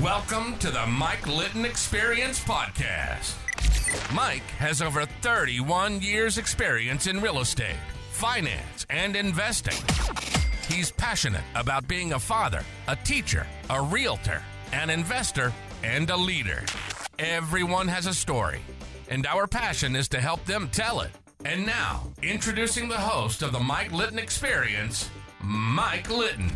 Welcome to the Mike Litton Experience Podcast. Mike has over 31 years experience in real estate, finance, and investing. He's passionate about being a father, a teacher, a realtor, an investor, and a leader. Everyone has a story, and our passion is to help them tell it. And now, introducing the host of the Mike Litton Experience, Mike Litton.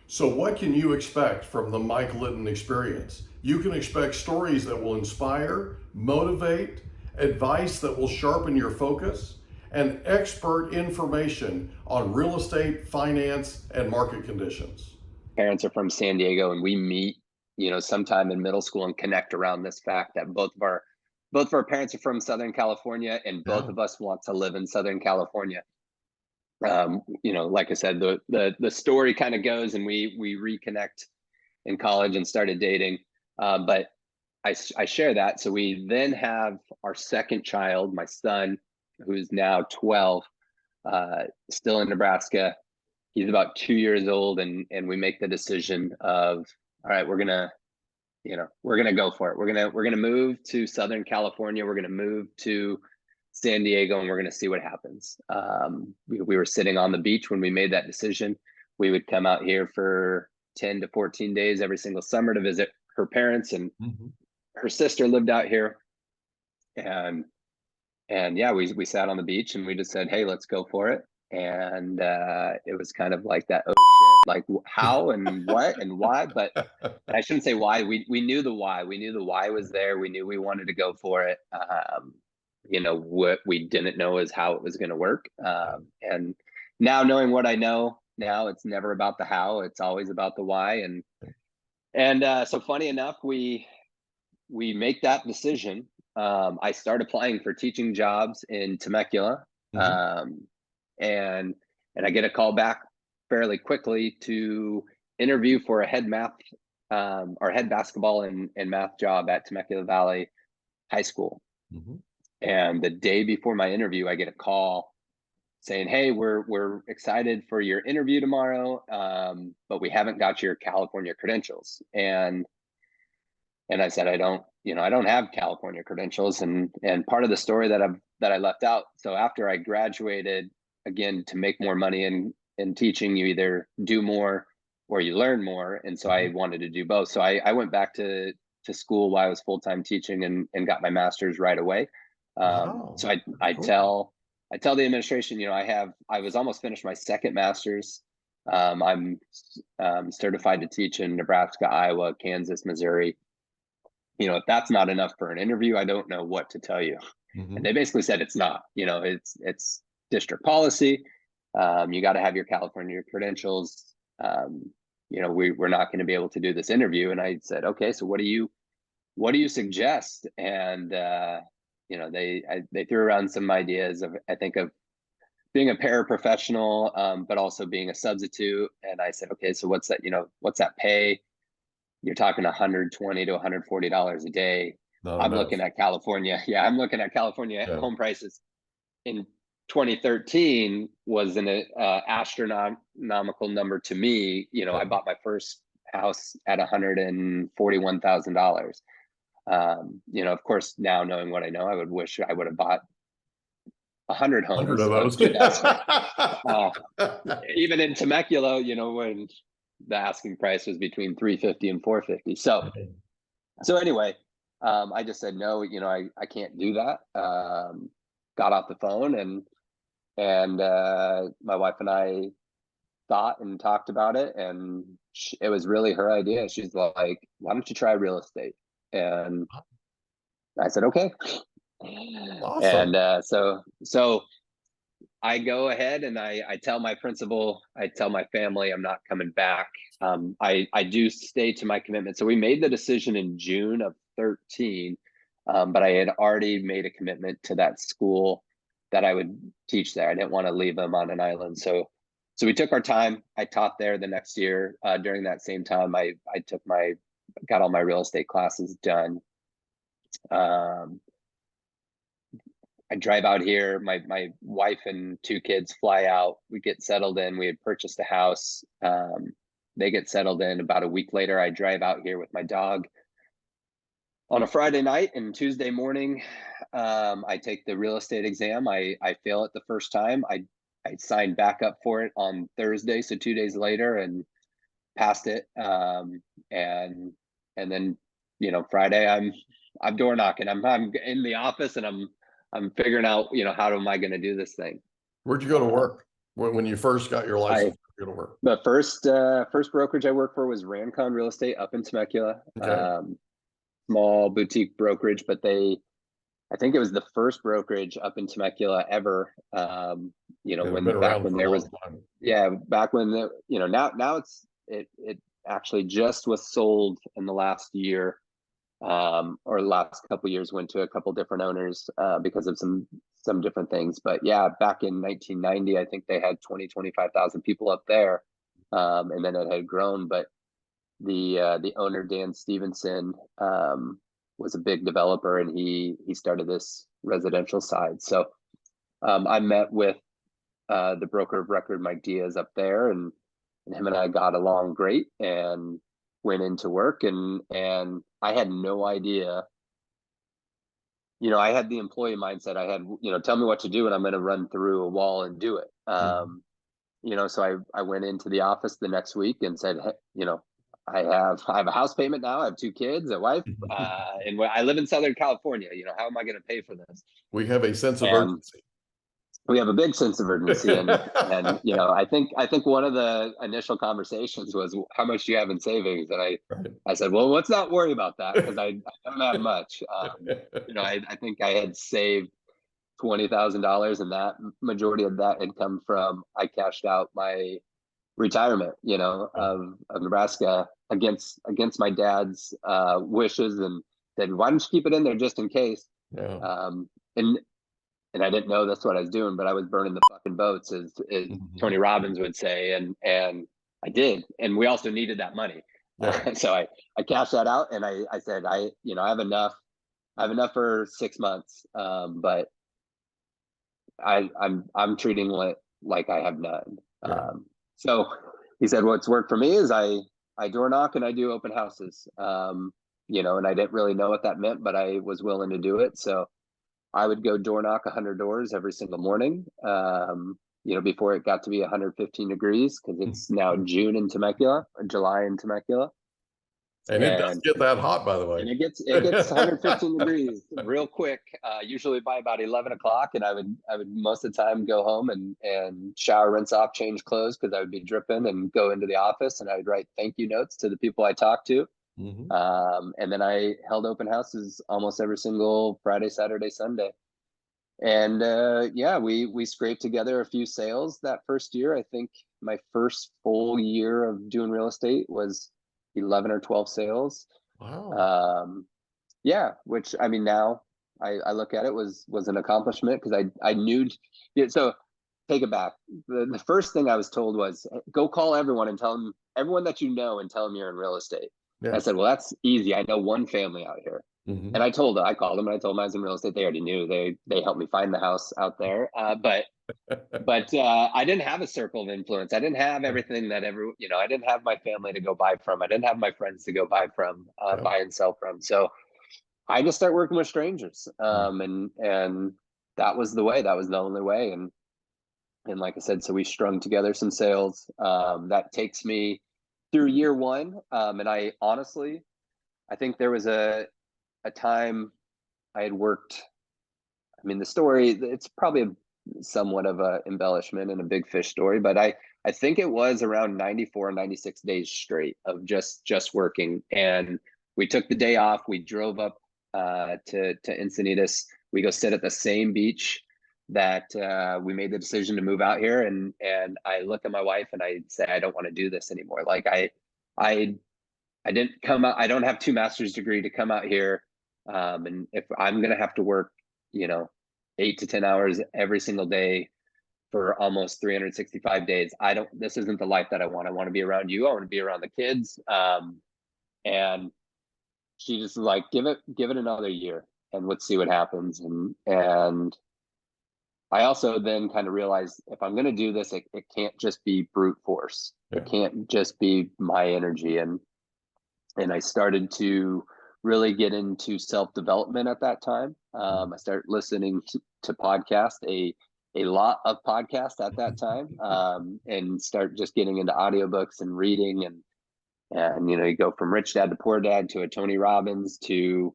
So what can you expect from the Mike Litton Experience? You can expect stories that will inspire, motivate, advice that will sharpen your focus, and expert information on real estate, finance, and market conditions. Parents are from San Diego, and we meet, sometime in middle school and connect around this fact that both of our parents are from Southern California, and both of us want to live in Southern California. Like I said, the story kind of goes, and we reconnect in college and started dating. But I share that. So we then have our second child, my son, who's now 12, still in Nebraska. He's about 2 years old, and we make the decision of, all right, we're gonna go for it. We're gonna move to Southern California. We're gonna move to San Diego, and we're going to see what happens. We were sitting on the beach when we made that decision. We would come out here for 10 to 14 days every single summer to visit her parents, and her sister lived out here. And yeah, we sat on the beach and we just said, hey, let's go for it. And it was kind of like that, oh shit, like how and what and why, but I shouldn't say why. We knew the why. We knew the why was there. We knew we wanted to go for it. What we didn't know is how it was going to work. And now, knowing what I know now, it's never about the how, it's always about the why. And so funny enough, we make that decision. I start applying for teaching jobs in Temecula. And I get a call back fairly quickly to interview for a head math or head basketball and math job at Temecula Valley High School. And the day before my interview, I get a call saying, hey, we're excited for your interview tomorrow, but we haven't got your California credentials. And I said, I don't have California credentials. And part of the story that I left out. So after I graduated, again, to make more money in teaching, you either do more or you learn more. And so I wanted to do both. So I went back to school while I was full-time teaching and got my master's right away. So I tell the administration, I was almost finished my second master's. I'm certified to teach in Nebraska, Iowa, Kansas, Missouri. If that's not enough for an interview, I don't know what to tell you. And they basically said it's not. It's district policy. You got to have your California credentials. We're not going to be able to do this interview. And I said, okay, so what do you suggest? And they threw around some ideas of being a paraprofessional, but also being a substitute. And I said, okay, so what's that pay? You're talking $120 to $140 a day. I'm looking at California. Yeah, I'm looking at California home prices in 2013 was an astronomical number to me. I bought my first house at $141,000. Of course, now knowing what I know, I would wish I would have bought 100 homes. 100 of those. Even in Temecula, when the asking price was between $350 and $450. So anyway, I just said, no, I can't do that. Got off the phone and my wife and I thought and talked about it, and it was really her idea. She's like, why don't you try real estate? And I said, okay. Awesome. And so I go ahead and I tell my principal, I tell my family I'm not coming back. I do stay to my commitment. So we made the decision in June of 13, but I had already made a commitment to that school that I would teach there. I didn't want to leave them on an island. So we took our time. I taught there the next year. During that same time, I got all my real estate classes done. I drive out here. My wife and 2 kids fly out. We get settled in. We had purchased a house. They get settled in. About a week later, I drive out here with my dog on a Friday night, and Tuesday morning, I take the real estate exam. I fail it the first time. I signed back up for it on Thursday, so 2 days later, and passed it. And then, Friday I'm door knocking. I'm in the office, and I'm figuring out, how am I going to do this thing? Where'd you go to work when you first got your license? Where'd you go to work? The first brokerage I worked for was Rancon Real Estate up in Temecula. Okay. Small boutique brokerage, but I think it was the first brokerage up in Temecula ever. When back when there was, back when now it actually just was sold in the last year, or last couple years, went to a couple different owners because of some different things. But yeah, back in 1990, I think they had 25,000 people up there, and then it had grown. But the owner, Dan Stevenson, was a big developer, and he started this residential side. So I met with the broker of record, Mike Diaz, up there, and him and I got along great and went into work, and I had no idea. I had the employee mindset. I had, tell me what to do and I'm going to run through a wall and do it. So I went into the office the next week and said, hey, I have a house payment now. I have 2 kids, a wife, and I live in Southern California. How am I going to pay for this? We have a sense of urgency. We have a big sense of urgency, and I think one of the initial conversations was, how much do you have in savings? And I said, well, let's not worry about that, because I don't have much. I think I had saved $20,000, and that majority of that had come from, I cashed out my retirement, of Nebraska against my dad's wishes, and said, why don't you keep it in there just in case? Yeah. And I didn't know that's what I was doing, but I was burning the fucking boats, as Tony Robbins would say, and I did, and we also needed that money. Yeah. So I cashed that out, and I said, I have enough for 6 months, but I'm treating it like I have none. Yeah. So he said, what's worked for me is I door knock and I do open houses, and I didn't really know what that meant, but I was willing to do it. So I would go door knock 100 doors every single morning, before it got to be 115 degrees, because it's now June in Temecula, or July in Temecula. And it does get that hot, by the way. And it gets 115 degrees real quick, usually by about 11 o'clock. And I would most of the time go home and shower, rinse off, change clothes, because I would be dripping, and go into the office, and I would write thank you notes to the people I talked to. And then I held open houses almost every single Friday, Saturday, Sunday. And we scraped together a few sales that first year. I think my first full year of doing real estate was 11 or 12 sales. Wow. Which, I mean, now I look at it was an accomplishment, because I knew. So take it back. The first thing I was told was, go call everyone and tell them, everyone that you know, and tell them you're in real estate. Yeah. I said, well, that's easy. I know one family out here. And I called them, and I told them I was in real estate. They already knew. They helped me find the house out there. But I didn't have a circle of influence. I didn't have everything that I didn't have my family to go buy from. I didn't have my friends to go buy from, buy and sell from. So I just started working with strangers. And that was the way. That was the only way. And like I said, so we strung together some sales. That takes me through year 1. And I honestly, I think there was a time I had worked. I mean, the story, it's probably somewhat of a embellishment and a big fish story, but I think it was around 94, 96 days straight of just working. And we took the day off. We drove up to Encinitas. We go sit at the same beach that we made the decision to move out here. And I look at my wife and I say, I don't want to do this anymore. Like I didn't come out. I don't have 2 master's degree to come out here. And if I'm going to have to work, 8 to 10 hours every single day for almost 365 days, this isn't the life that I want. I want to be around you. I want to be around the kids. And she just was like, give it another year and let's see what happens. And I also then kind of realized if I'm going to do this, it can't just be brute force. Yeah. It can't just be my energy. And I started to really get into self-development at that time. I started listening to podcasts, a lot of podcasts at that time, and start just getting into audiobooks and reading. And you go from Rich Dad to Poor Dad to a Tony Robbins to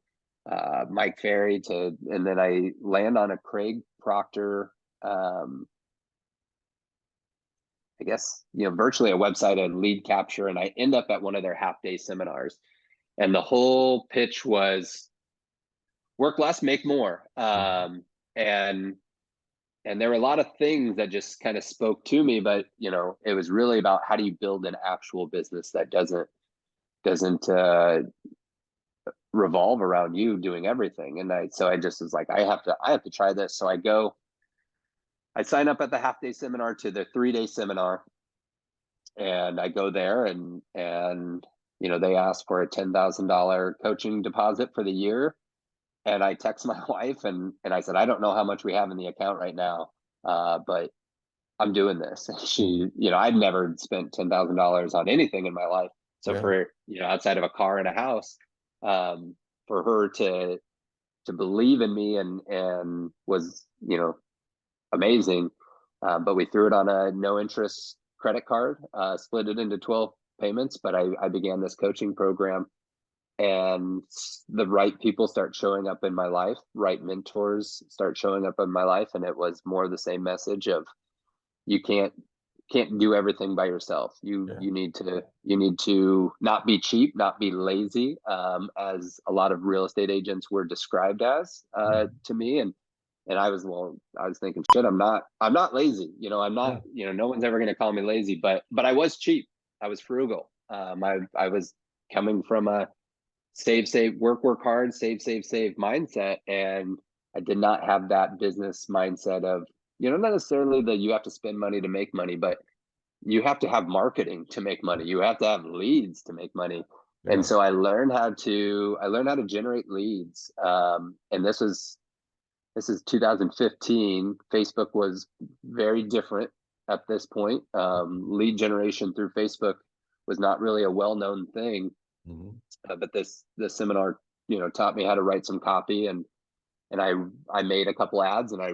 Mike Ferry and then I land on a Craig Proctor, I guess, virtually a website on lead capture. And I end up at one of their half-day seminars. And the whole pitch was work less, make more. And there were a lot of things that just kind of spoke to me, but it was really about how do you build an actual business that doesn't revolve around you doing everything. And so I just was like, I have to try this. So I sign up at the half-day seminar to the 3-day seminar, and I go there and they ask for a $10,000 coaching deposit for the year. And I text my wife and I said, I don't know how much we have in the account right now, but I'm doing this. And she, I'd never spent $10,000 on anything in my life. So for, outside of a car and a house, for her to believe in me and was, amazing. But we threw it on a no interest credit card, split it into 12 payments, but I began this coaching program, and the right people start showing up in my life, right mentors start showing up in my life. And it was more the same message of you can't do everything by yourself. You need to not be cheap, not be lazy, as a lot of real estate agents were described as to me. And I was thinking, shit, I'm not lazy. I'm not, no one's ever going to call me lazy, but I was cheap. I was frugal. I was coming from a save, work hard, save mindset. And I did not have that business mindset of, not necessarily that you have to spend money to make money, but you have to have marketing to make money. You have to have leads to make money. Yeah. And so I learned how to generate leads. And this is 2015. Facebook was very different at this point. Lead generation through Facebook was not really a well-known thing. But this seminar, taught me how to write some copy, and I made a couple ads and I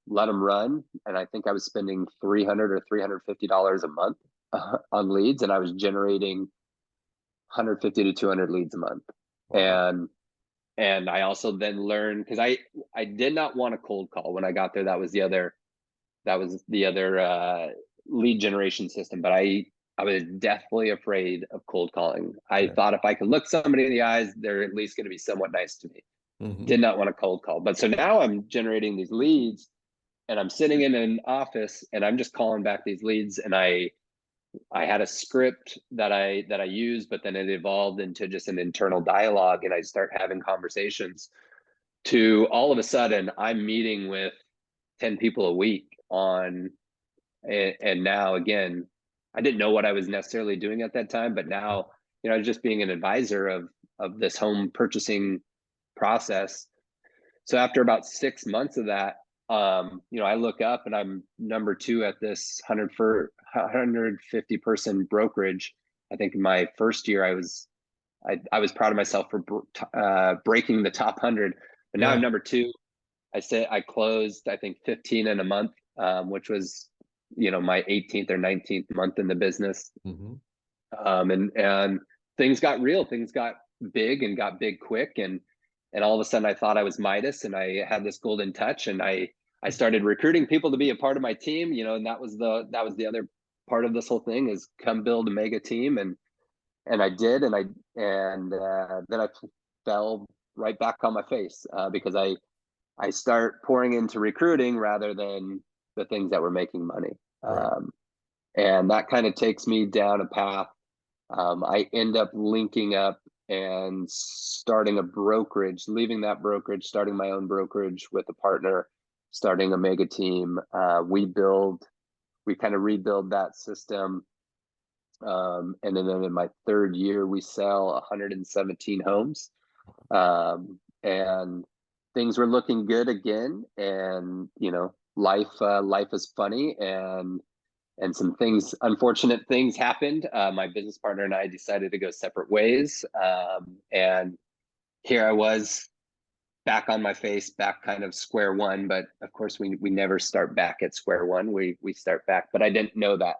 let them run. And I think I was spending $300 or $350 a month on leads, and I was generating 150 to 200 leads a month. Wow. And I also then learned, because I did not want a cold call when I got there. That was the other lead generation system. But I was deathly afraid of cold calling. I thought if I could look somebody in the eyes, they're at least going to be somewhat nice to me. Did not want a cold call. But so now I'm generating these leads, and I'm sitting in an office and I'm just calling back these leads. And I had a script that I used, but then it evolved into just an internal dialogue, and I start having conversations to all of a sudden I'm meeting with 10 people a week and now, again, I didn't know what I was necessarily doing at that time, but now, I was just being an advisor of this home purchasing process. So after about 6 months of that, I look up and I'm number 2 at this 150 person brokerage. I think in my first year, I was proud of myself for breaking the top 100, but now I'm number 2. I closed, I think 15 in a month, which was, my 18th or 19th month in the business. And things got real, things got big quick. And all of a sudden I thought I was Midas, and I had this golden touch, and I started recruiting people to be a part of my team, and that was the other part of this whole thing, is come build a mega team. And I did. And then I fell right back on my face, because I start pouring into recruiting rather than the things that were making money. Right. And that kind of takes me down a path. I end up linking up and starting a brokerage, leaving that brokerage, starting my own brokerage with a partner, starting a mega team. We kind of rebuild that system. And then in my 3rd year, we sell 117 homes. And things were looking good again, and life is funny, and some unfortunate things happened. My business partner and I decided to go separate ways, and here I was, back on my face, back kind of square one. But of course, we never start back at square one. We start back, but I didn't know that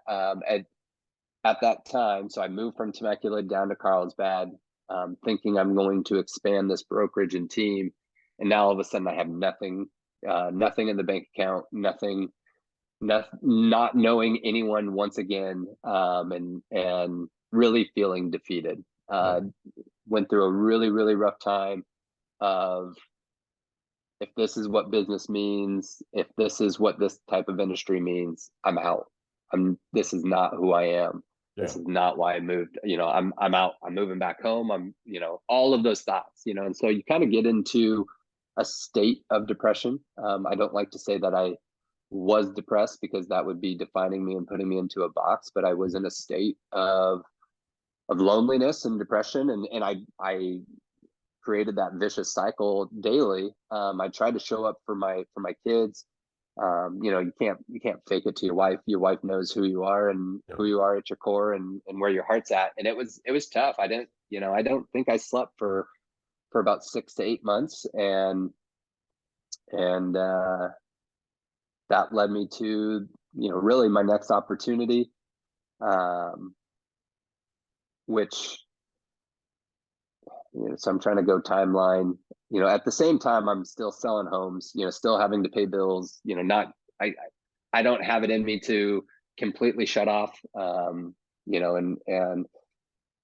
at that time. So I moved from Temecula down to Carlsbad, thinking I'm going to expand this brokerage and team. And now all of a sudden I have nothing in the bank account, not knowing anyone once again, and really feeling defeated. Went through a really, really rough time of, if this is what business means, if this is what this type of industry means, I'm out. This is not who I am. Yeah. This is not why I moved. I'm out. I'm moving back home. All of those thoughts, and so you kind of get into a state of depression. I don't like to say that I was depressed, because that would be defining me and putting me into a box, but I was in a state of loneliness and depression. And I created that vicious cycle daily. I tried to show up for my kids. You can't fake it to your wife. Your wife knows who you are and who you are at your core, and where your heart's at. And it was tough. I don't think I slept for about 6 to 8 months. And that led me to, really my next opportunity, which, so I'm trying to go timeline. At the same time, I'm still selling homes, still having to pay bills, I don't have it in me to completely shut off, and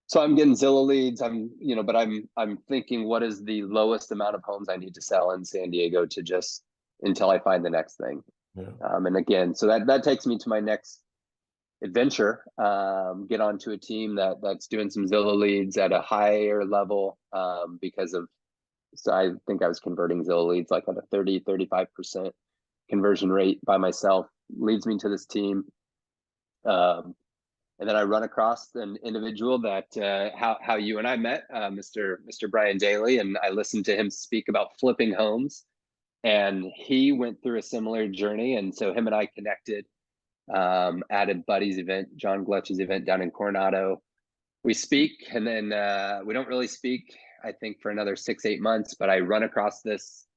so I'm getting Zillow leads. But I'm thinking, what is the lowest amount of homes I need to sell in San Diego to just until I find the next thing. Yeah. And again, so that takes me to my next adventure. Get onto a team that's doing some Zillow leads at a higher level, so I think I was converting Zillow leads like at a 30-35% conversion rate by myself. Leads me to this team. And then I run across an individual that how you and I met, Mr. Brian Daly, and I listened to him speak about flipping homes, and he went through a similar journey. And so him and I connected at a buddy's event, John Gletch's event down in Coronado. We speak, and then we don't really speak, I think, for another 6-8 months, but I run across this.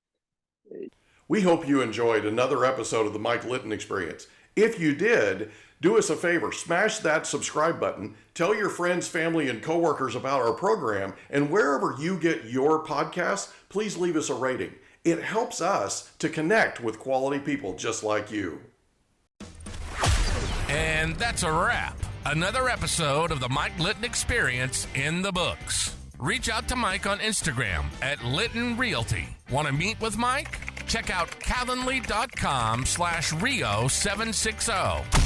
We hope you enjoyed another episode of the Mike Litton Experience. If you did, do us a favor, smash that subscribe button, tell your friends, family, and coworkers about our program, and wherever you get your podcasts, please leave us a rating. It helps us to connect with quality people just like you. And that's a wrap. Another episode of the Mike Litton Experience in the books. Reach out to Mike on Instagram at Litton Realty. Want to meet with Mike? Check out calendly.com/Rio760.